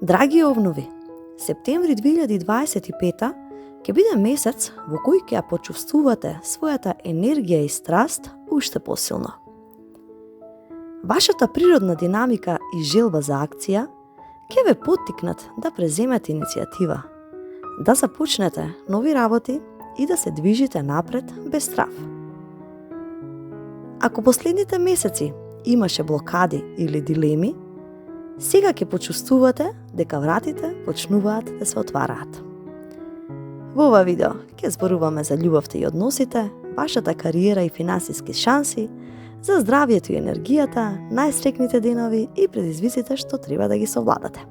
Драги овнови, септември 2025 ќе биде месец во кој ќе ја почувствувате својата енергија и страст уште посилно. Вашата природна динамика и желба за акција ќе ве поттикнат да преземете иницијатива, да започнете нови работи и да се движите напред без страв. Ако последните месеци имаше блокади или дилеми, сега ќе почувствувате дека вратите почнуваат да се отвараат. Во ова видео ќе зборуваме за љубовта и односите, вашата кариера и финансиски шанси, за здравието и енергијата, најсрекните денови и предизвиците што треба да ги совладате.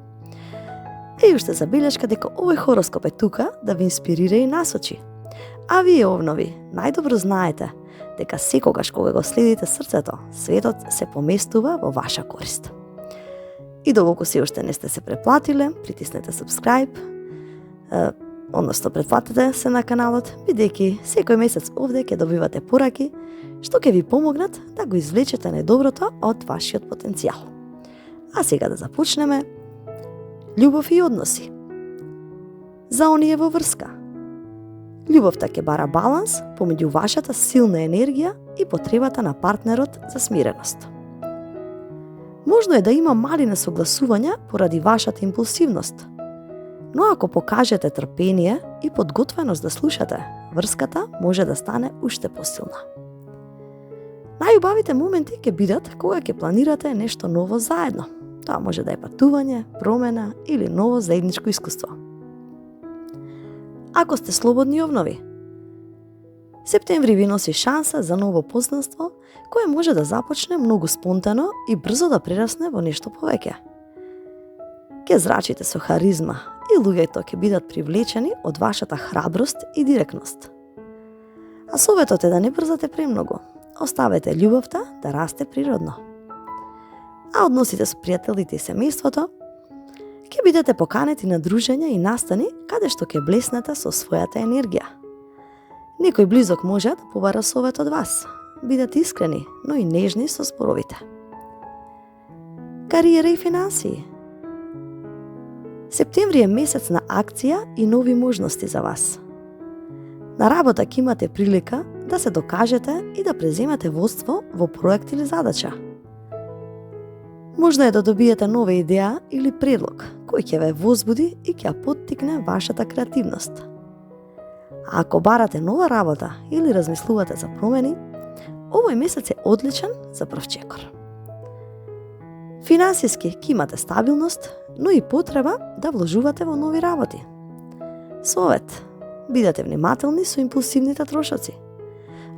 И уште забелешка дека овој хороскоп е тука да ви инспирира и насочи. А вие, овнови, најдобро знаете дека секогаш кога го следите срцето, светот се поместува во ваша корист. И доколку се уште не сте се преплатиле, притиснете subscribe, односно претплатете се на каналот, бидејќи секој месец овде ќе добивате пораки што ќе ви помогнат да го извлечете најдоброто од вашиот потенцијал. А сега да започнеме. Љубов и односи. За оние во врска. Љубовта ќе бара баланс помеѓу вашата силна енергија и потребата на партнерот за смиреност. Можно е да има мали несогласувања поради вашата импулсивност, но ако покажете трпение и подготвеност да слушате, врската може да стане уште посилна. Најубавите моменти ќе бидат кога ќе планирате нешто ново заедно. Тоа може да е патување, промена или ново заедничко искуство. Ако сте слободни овнови, септември ви носи шанса за ново познанство кое може да започне многу спонтано и брзо да прерасне во нешто повеќе. Ке зрачите со харизма и луѓето ќе бидат привлечени од вашата храброст и директност. А советот е да не брзате премногу. Оставете љубовта да расте природно. А односите со пријателите и семејството ќе бидете поканети на дружења и настани каде што ќе блеснете со својата енергија. Некој близок може да побара совет од вас. Бидете искрени, но и нежни со зборовите. Кариера и финансии. Септември е месец на акција и нови можности за вас. На работа ќе имате прилика да се докажете и да преземете водство во проект или задача. Можно е да добиете нова идеја или предлог, кој ќе ве возбуди и ќе ја поттикне вашата креативност. А ако барате нова работа или размислувате за промени, овој месец е одличен за прв чекор. Финансиски ќе имате стабилност, но и потреба да вложувате во нови работи. Совет: бидете внимателни со импулсивните трошоци,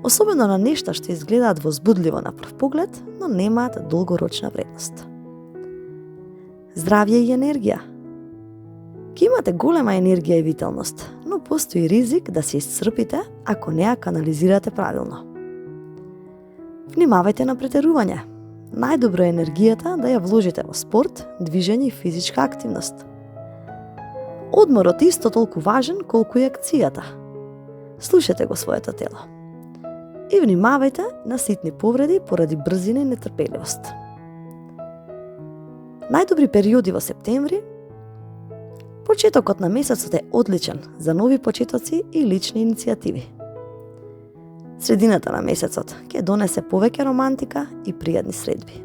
особено на нешта што изгледаат возбудливо на прв поглед, но немаат долгорочна вредност. Здравје и енергија. Ке имате голема енергија и виталност, но постои ризик да се исцрпите ако не ја канализирате правилно. Внимавајте на претерување. Најдобро е енергијата да ја вложите во спорт, движење и физичка активност. Одморот исто толку важен колку и акцијата. Слушате го своето тело. И внимавајте на ситни повреди поради брзина и нетрпеливост. Најдобри периоди во септември. Почетокот на месецот е одличен за нови почетоци и лични иницијативи. Средината на месецот ќе донесе повеќе романтика и пријатни средби.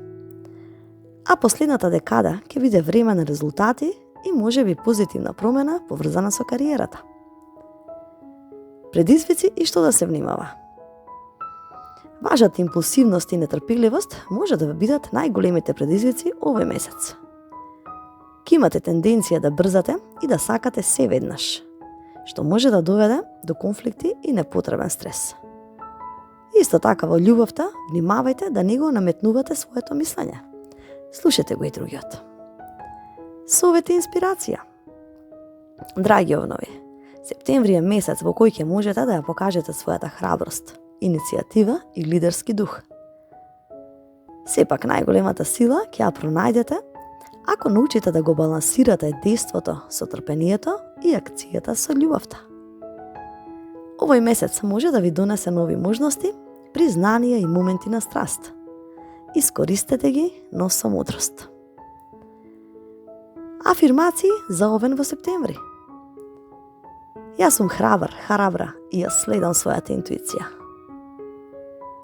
А последната декада ќе биде време на резултати и можеби позитивна промена поврзана со кариерата. Предизвици и што да се внимава. Вашата импулсивност и нетрпеливост може да бидат најголемите предизвици овој месец. Ке имате тенденција да брзате и да сакате се веднаш, што може да доведе до конфликти и непотребен стрес. Исто така во љубовта, внимавајте да не го наметнувате своето мислење. Слушате го и другиот. Совет и инспирација. Драги овнови, септември е месец во кој ќе можете да ја покажете својата храброст, иницијатива и лидерски дух. Сепак најголемата сила ќе ја пронајдете ако научите да го балансирате действото со трпението и акцијата со љубовта. Овој месец може да ви донесе нови можности, признанија и моменти на страст. Искористете ги, но со мудрост. Афирмации за овен во септември. Јас сум храбра и ја следам својата интуиција.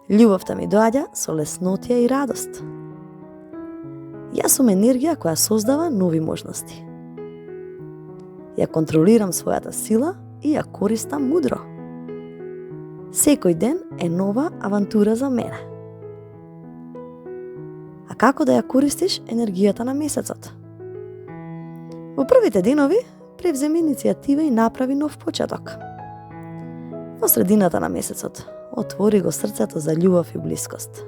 Љубовта ми доаѓа со леснотија и радост. Јас сум енергија која создава нови можности. Ја контролирам својата сила и ја користам мудро. Секој ден е нова авантура за мене. А како да ја користиш енергијата на месецот? Во првите денови превземи иницијатива и направи нов почеток. Во средината на месецот отвори го срцето за љубов и блискост.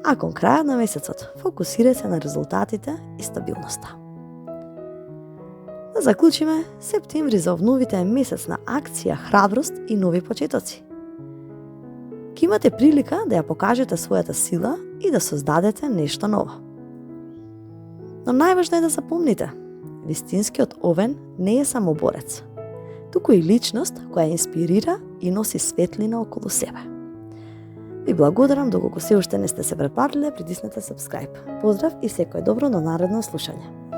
А кон крајот на месецот фокусирај се на резултатите и стабилноста. Да заклучиме, септември за обновите е месец на акција, храброст и нови почетоци. Ке имате прилика да ја покажете својата сила и да создадете нешто ново. Но најважно е да запомните, вистинскиот овен не е само борец, туку и личност која инспирира и носи светлина околу себе. Ви благодарам, доколку се уште не сте се претплатиле, притиснете subscribe. Поздрав и секое добро до наредно слушање.